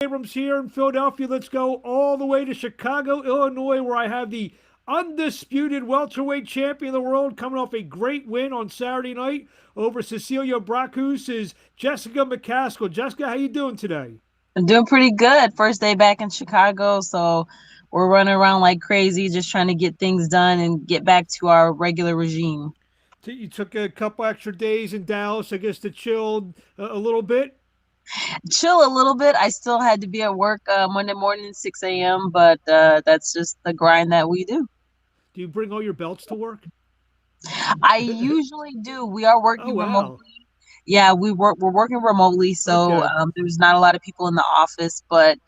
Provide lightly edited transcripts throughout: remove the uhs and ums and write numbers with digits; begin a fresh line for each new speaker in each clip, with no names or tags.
Abrams here in Philadelphia. Let's go all the way to Chicago, Illinois, where I have the undisputed welterweight champion of the world coming off a great win on Saturday night over Cecilia Braekhus is Jessica McCaskill. Jessica, how you doing today?
I'm doing pretty good. First day back in Chicago, so we're running around like crazy, just trying to get things done and get back to our regular regime.
You took a couple extra days in Dallas, I guess, to chill a little bit.
Chill a little bit. I still had to be at work Monday morning, 6 a.m., but that's just the grind that we do.
Do you bring all your belts to work?
I usually do. We are
Oh,
working
wow.
remotely. Yeah, we're working remotely, so
Okay.
there's not a lot of people in the office. But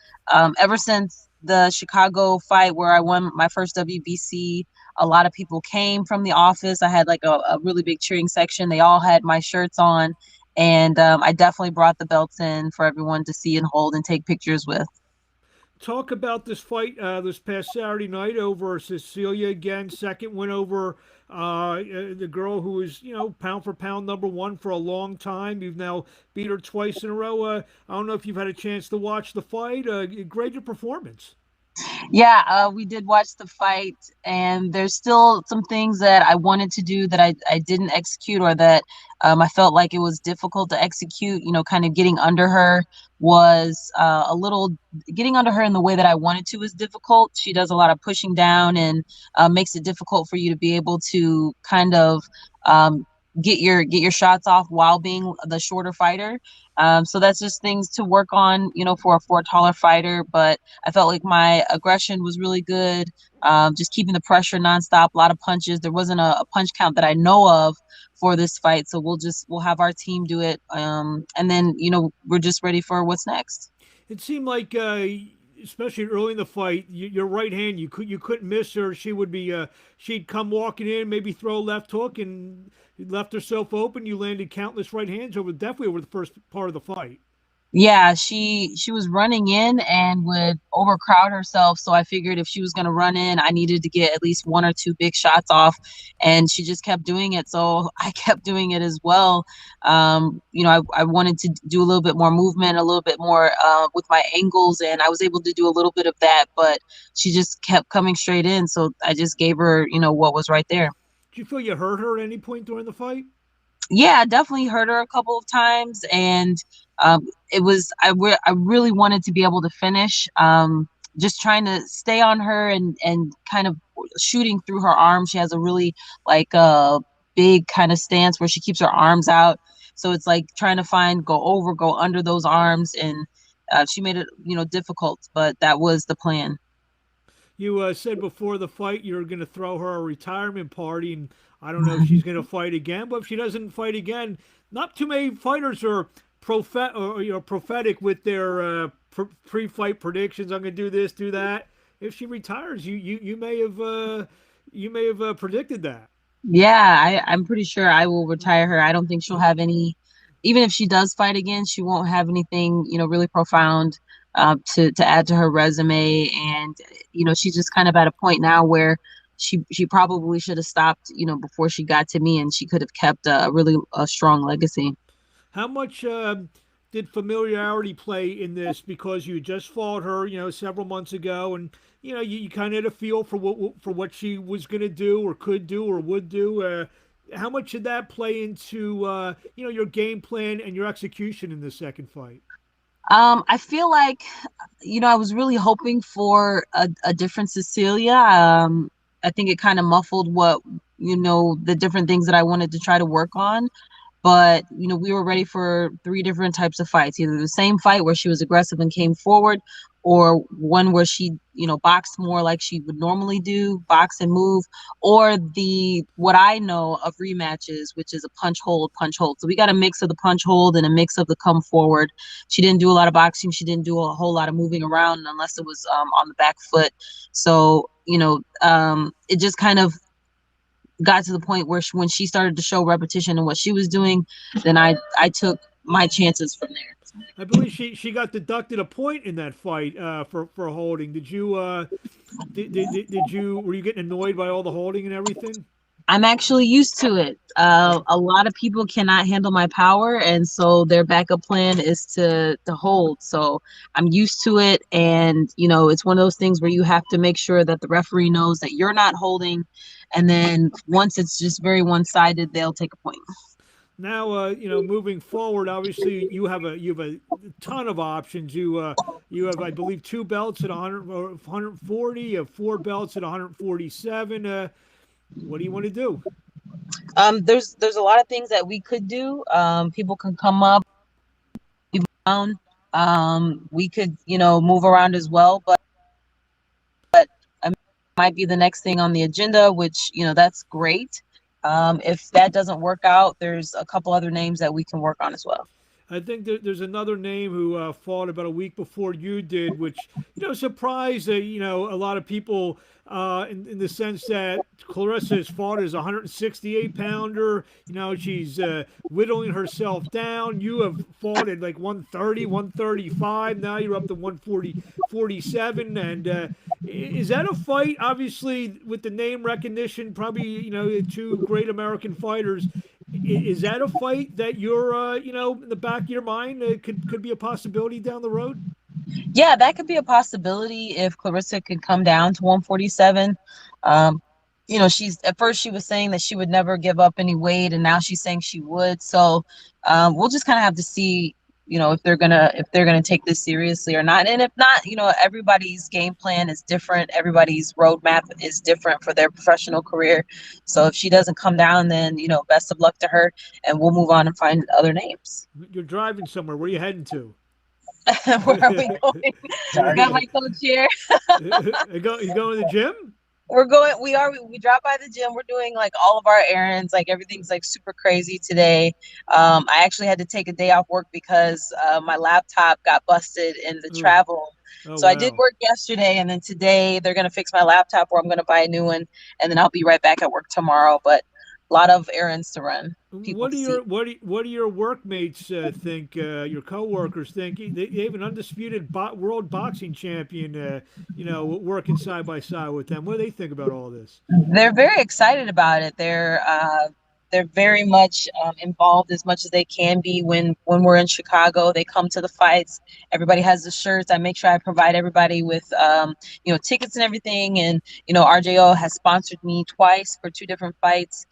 ever since the Chicago fight where I won my first WBC, a lot of people came from the office. I had like a really big cheering section. They all had my shirts on, and I definitely brought the belts in for everyone to see and hold and take pictures with.
Talk about this fight this past Saturday night over Cecilia again. Second win over the girl who was, pound for pound number one for a long time. You've now beat her twice in a row. I don't know if you've had a chance to watch the fight. Great your performance.
Yeah, we did watch the fight, and there's still some things that I wanted to do that I didn't execute, or that I felt like it was difficult to execute. Kind of getting under her was a little, getting under her in the way that I wanted to was difficult. She does a lot of pushing down and makes it difficult for you to be able to kind of um, get your shots off while being the shorter fighter. So that's just things to work on, for a taller fighter. But I felt like my aggression was really good. Just keeping the pressure nonstop, a lot of punches. There wasn't a punch count that I know of for this fight, so we'll have our team do it, and then we're just ready for what's next.
It seemed like, especially early in the fight, your right hand you couldn't miss her. She would be she'd come walking in, maybe throw a left hook, and left herself open. You landed countless right hands over definitely over the first part of the fight.
Yeah, she was running in and would overcrowd herself. So I figured if she was going to run in, I needed to get at least one or two big shots off, and she just kept doing it. So I kept doing it as well. I wanted to do a little bit more movement, a little bit more with my angles, and I was able to do a little bit of that. But she just kept coming straight in, so I just gave her, what was right there.
Did you feel you hurt her at any point during the fight?
Yeah, I definitely heard her a couple of times, and it was I really wanted to be able to finish. Just trying to stay on her and kind of shooting through her arms. She has a really like a big kind of stance where she keeps her arms out, so it's like trying to find go over, go under those arms, and she made it difficult, but that was the plan.
You said before the fight you're going to throw her a retirement party, and I don't know if she's going to fight again. But if she doesn't fight again, not too many fighters are prophetic with their pre-fight predictions. I'm going to do this, do that. If she retires, you may have predicted that.
Yeah, I'm pretty sure I will retire her. I don't think she'll have any, even if she does fight again, she won't have anything, really profound to add to her resume. And, she's just kind of at a point now where she probably should have stopped, before she got to me, and she could have kept a really a strong legacy.
How much did familiarity play in this? Because you just fought her, several months ago, and you kind of had a feel for what she was going to do, or could do, or would do. How much did that play into your game plan and your execution in the second fight?
I feel like, I was really hoping for a different Cecilia. I think it kind of muffled what, the different things that I wanted to try to work on. But, we were ready for three different types of fights, either the same fight where she was aggressive and came forward, or one where she, boxed more like she would normally do, box and move, or the what I know of rematches, which is a punch hold, punch hold. So we got a mix of the punch hold and a mix of the come forward. She didn't do a lot of boxing. She didn't do a whole lot of moving around unless it was on the back foot. So, it just kind of got to the point where when she started to show repetition in what she was doing, then I took my chances from there.
I believe she got deducted a point in that fight for holding. Did you were you getting annoyed by all the holding and everything?
I'm actually used to it. A lot of people cannot handle my power, and so their backup plan is to hold. So I'm used to it, and it's one of those things where you have to make sure that the referee knows that you're not holding, and then once it's just very one-sided, they'll take a point.
Now, moving forward, obviously you have a ton of options. You have, I believe, two belts at 100 or 140. You have four belts at 147. What do you want to do?
There's a lot of things that we could do. People can come up, down. We could move around as well, but might be the next thing on the agenda, which that's great. If that doesn't work out, there's a couple other names that we can work on as well.
I think there's another name who fought about a week before you did, which surprised a lot of people in the sense that Clarissa has fought as a 168 pounder. She's whittling herself down. You have fought at like 130, 135. Now you're up to 140, 47. And is that a fight? Obviously, with the name recognition, probably two great American fighters. Is that a fight that you're, in the back of your mind could be a possibility down the road?
Yeah, that could be a possibility if Clarissa could come down to 147. She's at first she was saying that she would never give up any weight, and now she's saying she would. So we'll just kind of have to see, if they're gonna take this seriously or not. And if not, everybody's game plan is different. Everybody's roadmap is different for their professional career. So if she doesn't come down, then best of luck to her, and we'll move on and find other names.
You're driving somewhere. Where are you heading to?
Where are we going? Got my coach here.
You going to the gym?
We dropped by the gym. We're doing like all of our errands, like everything's like super crazy today. I actually had to take a day off work because my laptop got busted in the travel.
Oh,
So
wow.
I did work yesterday, and then today they're gonna fix my laptop, or I'm gonna buy a new one, and then I'll be right back at work tomorrow. But a lot of errands to run.
What do your workmates think? Your coworkers think they have an undisputed world boxing champion. Working side by side with them. What do they think about all this?
They're very excited about it. They're very much involved as much as they can be when we're in Chicago. They come to the fights. Everybody has the shirts. I make sure I provide everybody with tickets and everything. And RJO has sponsored me twice for two different fights.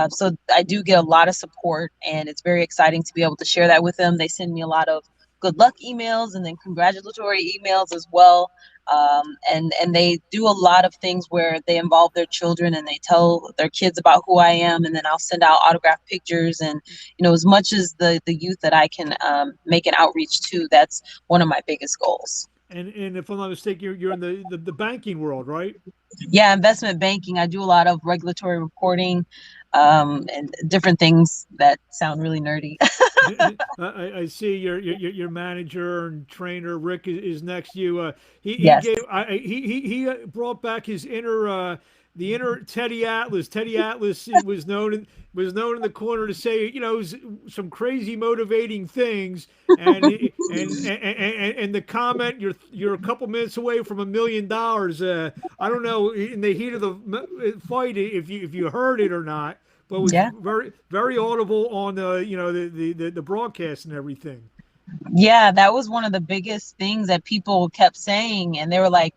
So I do get a lot of support, and it's very exciting to be able to share that with them. They send me a lot of good luck emails and then congratulatory emails as well. And they do a lot of things where they involve their children and they tell their kids about who I am, and then I'll send out autographed pictures. And as much as the youth that I can make an outreach to, that's one of my biggest goals.
And if I'm not mistaken, you're in the banking world, right?
Yeah, investment banking. I do a lot of regulatory reporting and different things that sound really nerdy.
I see your manager and trainer Rick is next to you.
Yes.
He brought back his inner the inner Teddy Atlas. Teddy Atlas was known in the corner to say some crazy motivating things, and the comment you're a couple minutes away from $1 million. I don't know in the heat of the fight if you heard it or not. But it was very, very audible on the broadcast and everything.
Yeah, that was one of the biggest things that people kept saying, and they're like,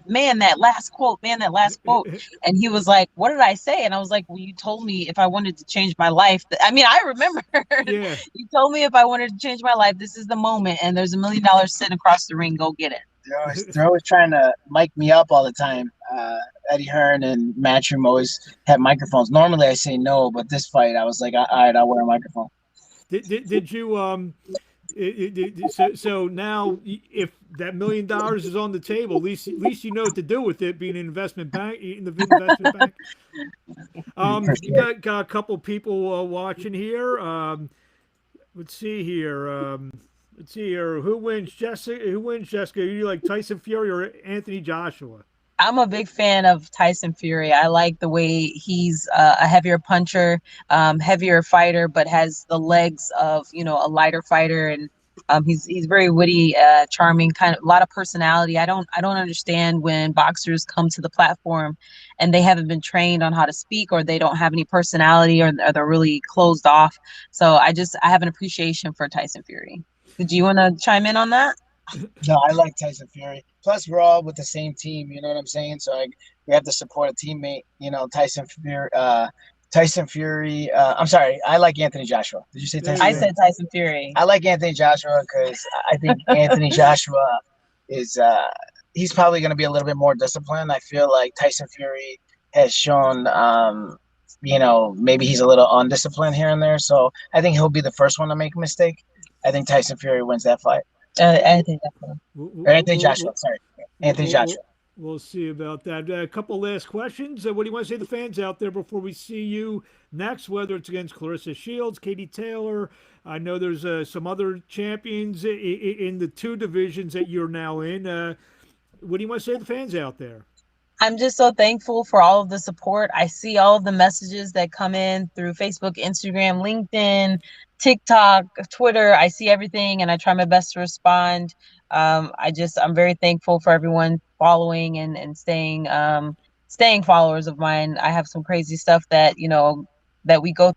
man, that last quote. And he was like, what did I say? And I was like, well, you told me if I wanted to change my life. I mean, I remember.
Yeah.
You told me if I wanted to change my life, this is the moment, and there's $1 million sitting across the ring. Go get it.
They're always trying to mic me up all the time. Eddie Hearn and Matchroom always have microphones. Normally I say no, but this fight I was like, all right, I'll wear a microphone.
Did you so now if that $1 million is on the table, at least you know what to do with it, being an investment bank in the investment bank. You got a couple people watching here. Let's see here. Who wins, Jessica? You like Tyson Fury or Anthony Joshua?
I'm a big fan of Tyson Fury. I like the way he's a heavier puncher, heavier fighter, but has the legs of a lighter fighter, and He's very witty, charming, kind of a lot of personality. I don't understand when boxers come to the platform and they haven't been trained on how to speak, or they don't have any personality, or they're really closed off. So I have an appreciation for Tyson Fury. Did you want to chime in on that?
No, I like Tyson Fury. Plus, we're all with the same team. You know what I'm saying? So we have to support a teammate. You know, Tyson Fury. Tyson Fury. I'm sorry. I like Anthony Joshua. Did you say
There
Tyson
you
I
Fury?
go.
said Tyson Fury.
I like Anthony Joshua because I think Anthony Joshua is he's probably going to be a little bit more disciplined. I feel like Tyson Fury has shown you know, maybe he's a little undisciplined here and there. So I think he'll be the first one to make a mistake. I think Tyson Fury wins that fight.
I think definitely.
We'll,
Or
we'll,
Anthony
we'll,
Joshua,
we'll,
sorry.
we'll,
Anthony
we'll,
Joshua.
we'll we'll see about that. A couple last questions. What do you want to say to the fans out there before we see you next? Whether it's against Clarissa Shields, Katie Taylor. I know there's some other champions in the two divisions that you're now in. What do you want to say to the fans out there?
I'm just so thankful for all of the support. I see all of the messages that come in through Facebook, Instagram, LinkedIn, TikTok, Twitter. I see everything and I try my best to respond. I'm very thankful for everyone following and staying followers of mine. I have some crazy stuff that, that we go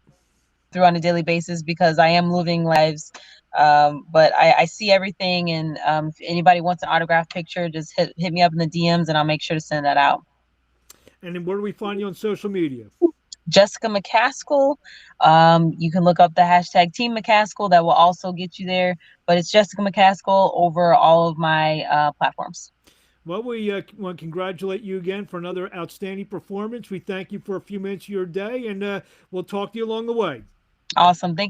through on a daily basis because I am living lives. But I see everything, and if anybody wants an autograph picture, just hit me up in the DMs and I'll make sure to send that out.
And then where do we find you on social media?
Jessica McCaskill. You can look up the hashtag Team McCaskill. That will also get you there. But it's Jessica McCaskill over all of my platforms.
Well, we want to congratulate you again for another outstanding performance. We thank you for a few minutes of your day, and we'll talk to you along the way.
Awesome. Thank you